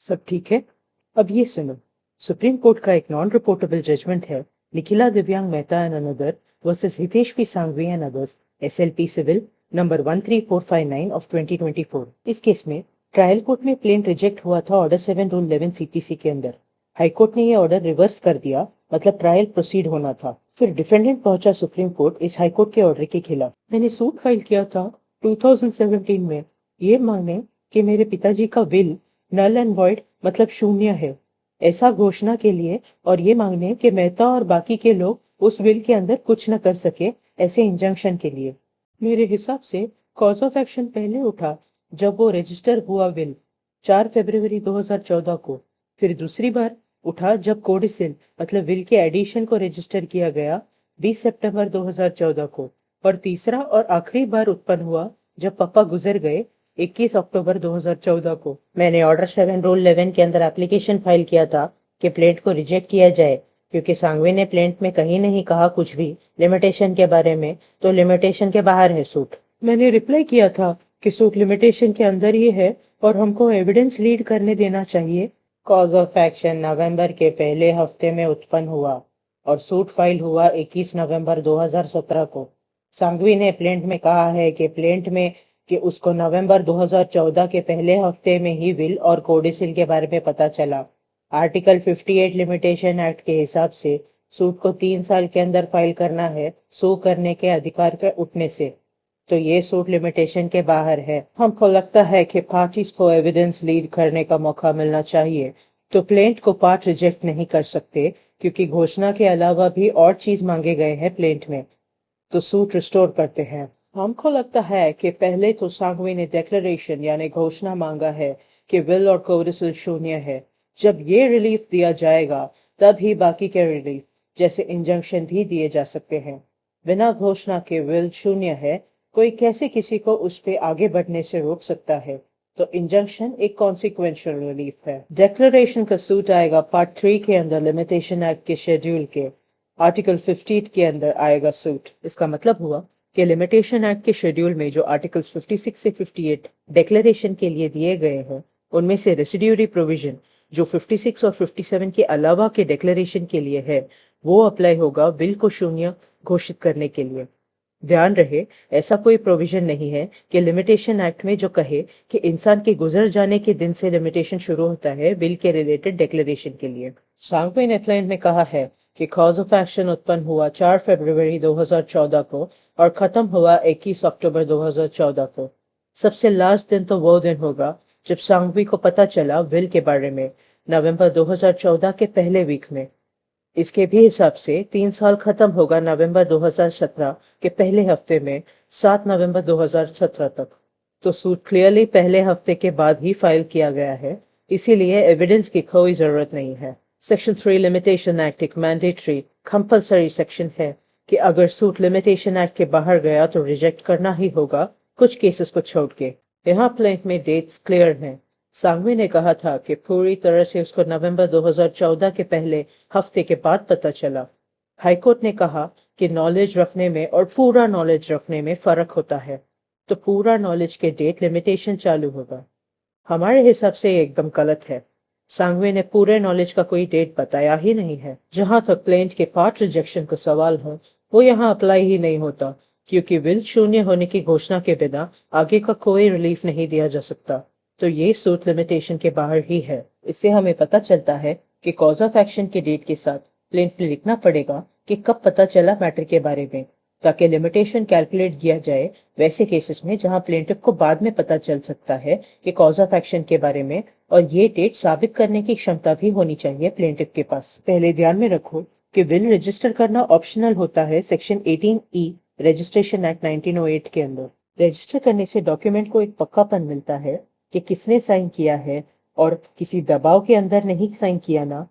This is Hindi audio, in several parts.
सब ठीक है। अब ये सुनो, सुप्रीम कोर्ट का एक नॉन रिपोर्टेबल जजमेंट है, Nikhila Divyang Mehta and another versus Hitesh P Sanghvi and others, SLP civil number 13459 of 2024। इस केस में ट्रायल कोर्ट में प्लेन रिजेक्ट हुआ था ऑर्डर 7 रूल 11 सीपीसी के अंदर। हाईकोर्ट ने ये ऑर्डर रिवर्स कर दिया, मतलब ट्रायल प्रोसीड होना था। फिर डिफेंडेंट पहुंचा सुप्रीम कोर्ट इस हाईकोर्ट के ऑर्डर के खिलाफ। मैंने सूट फाइल किया था 2017 में, ये माने कि मेरे पिताजी का विल नल एंड वॉइड मतलब शून्य है, ऐसा घोषणा के लिए, और ये मांगने कि मेहता और बाकी के लोग उस विल के अंदर कुछ न कर सके, ऐसे इंजंक्शन के लिए। मेरे हिसाब से कॉज ऑफ एक्शन पहले उठा जब वो रजिस्टर हुआ विल 4 फरवरी 2014 को, फिर दूसरी बार उठा जब कोडिसिल मतलब विल के एडिशन को रजिस्टर किया गया 20 सितंबर 2014 को, और तीसरा और आखिरी बार उत्पन्न हुआ जब पापा गुजर गए 21 अक्टूबर 2014 को। मैंने ऑर्डर 7 रूल 11 के अंदर एप्लीकेशन फाइल किया था कि प्लेंट को रिजेक्ट किया जाए, क्योंकि सांघवी ने प्लेंट में कहीं नहीं कहा कुछ भी लिमिटेशन के बारे में, तो लिमिटेशन के बाहर है सूट। मैंने रिप्लाई किया था कि सूट लिमिटेशन के अंदर ही है और हमको एविडेंस लीड करने देना चाहिए। कॉज ऑफ एक्शन नवंबर के पहले हफ्ते में उत्पन्न हुआ और सूट फाइल हुआ 21 नवंबर 2017 को। सांघवी ने प्लेंट में कहा है कि प्लेंट में कि उसको नवंबर 2014 के पहले हफ्ते में ही विल और कोडिसिल के बारे में पता चला। आर्टिकल 58 लिमिटेशन एक्ट के हिसाब से सूट को 3 साल के अंदर फाइल करना है सू करने के अधिकार के उठने से, तो ये सूट लिमिटेशन के बाहर है। हमको लगता है कि पार्टीज को एविडेंस लीड करने का मौका मिलना चाहिए, तो प्लेंट को पार्ट रिजेक्ट नहीं कर सकते, क्योंकि घोषणा के अलावा भी और चीज मांगे गए हैं प्लेंट में, तो सूट रिस्टोर करते हैं। हमको लगता है कि पहले तो सांघवी ने डिक्लेरेशन यानी घोषणा मांगा है कि विल और कोडिसिल शून्य है। जब ये रिलीफ दिया जाएगा तब ही बाकी के रिलीफ जैसे इंजंक्शन भी दिए जा सकते हैं। बिना घोषणा के विल शून्य है, कोई कैसे किसी को उस पे आगे बढ़ने से रोक सकता है, तो इंजंक्शन एक कॉन्सिक्वेंशियल रिलीफ है। डिक्लेरेशन का सूट आएगा पार्ट 3 के अंदर लिमिटेशन एक्ट के शेड्यूल के आर्टिकल 50 के अंदर आएगा सूट। इसका मतलब हुआ कि लिमिटेशन एक्ट के शेड्यूल में जो आर्टिकल्स 56 से 58 डिक्लेरेशन के लिए दिए गए हैं, उनमें से रेसिड्यूरी प्रोविजन जो 56 और 57 के अलावा के डिक्लेरेशन के लिए है, वो अप्लाई होगा विल को शून्य घोषित करने के लिए। ध्यान रहे, ऐसा कोई प्रोविजन नहीं है कि लिमिटेशन एक्ट में जो कहे कि इंसान के गुजर जाने के दिन से लिमिटेशन शुरू होता है विल के रिलेटेड डिक्लेरेशन के लिए। सांघवी ने प्लेंट में कहा है कि कॉज ऑफ एक्शन उत्पन्न हुआ 4 फरवरी 2014 को और खत्म हुआ 21 अक्टूबर 2014 को। सबसे लास्ट दिन तो वो दिन होगा जब सांघवी को पता चला विल के बारे में, नवंबर 2014 के पहले वीक में। इसके भी हिसाब से 3 साल खत्म होगा नवंबर 2017 के पहले हफ्ते में, 7 नवंबर 2017 तक। तो सूट क्लियरली पहले हफ्ते के बाद ही फाइल किया गया है, इसीलिए एविडेंस की कोई जरूरत नहीं है। सेक्शन 3 लिमिटेशन एक्ट एक मैंडेटरी कंपलसरी सेक्शन है कि अगर सूट लिमिटेशन एक्ट के बाहर गया तो रिजेक्ट करना ही होगा, कुछ केसेस को छोड़ के। यहाँ प्लेंट में डेट्स क्लियर हैं। सांघवी ने कहा था कि पूरी तरह से उसको नवंबर 2014 के पहले हफ्ते के बाद पता चला। हाईकोर्ट ने कहा कि नॉलेज रखने में और पूरा नॉलेज रखने में फर्क होता है, तो पूरा नॉलेज के डेट लिमिटेशन चालू होगा। हमारे हिसाब से ये एकदम गलत है। सांघवी ने पूरे नॉलेज का कोई डेट बताया ही नहीं है। जहां तक प्लेंट के पार्ट रिजेक्शन का सवाल है, वो यहाँ अप्लाई ही नहीं होता, क्योंकि विल शून्य होने की घोषणा के बिना आगे का कोई रिलीफ नहीं दिया जा सकता, तो ये सूट लिमिटेशन के बाहर ही है। इससे हमें पता चलता है कि कॉज ऑफ एक्शन के डेट के साथ प्लेंट में लिखना पड़ेगा कि कब पता चला मैटर के बारे में, ताकि लिमिटेशन कैलकुलेट किया जाए वैसे केसेस में जहां प्लेंटिफ को बाद में पता चल सकता है कि कॉज ऑफ एक्शन के बारे में, और ये डेट साबित करने की क्षमता भी होनी चाहिए प्लेंटिफ के पास। पहले ध्यान में रखो कि विल रजिस्टर करना ऑप्शनल होता है सेक्शन 18E रजिस्ट्रेशन एक्ट 1908 के अंदर। रजिस्टर करने से डॉक्यूमेंट को एक पक्कापन मिलता है कि किसने साइन किया है और किसी दबाव के अंदर नहीं साइन किया ना,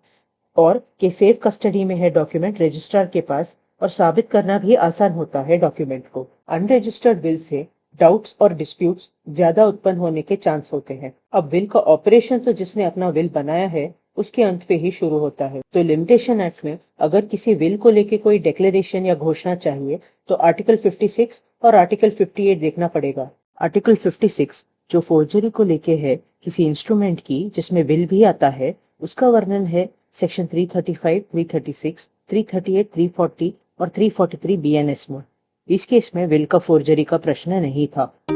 और कि सेफ कस्टडी में है डॉक्यूमेंट रजिस्ट्रार के पास, और साबित करना भी आसान होता है डॉक्यूमेंट को। अनरजिस्टर्ड विल से डाउट्स और डिस्प्यूट्स ज्यादा उत्पन्न होने के चांस होते हैं। अब विल का ऑपरेशन तो जिसने अपना विल बनाया है उसके अंत पे ही शुरू होता है, तो लिमिटेशन एक्ट में अगर किसी विल को लेके कोई डिक्लेरेशन या घोषणा चाहिए तो आर्टिकल 56 और आर्टिकल 58 देखना पड़ेगा। आर्टिकल 56 जो फोर्जरी को लेके है किसी इंस्ट्रूमेंट की जिसमें विल भी आता है, उसका वर्णन है सेक्शन 335, 336, 338, 340 और 343 बीएनएस में। इस केस में विल का फोर्जरी का प्रश्न नहीं था।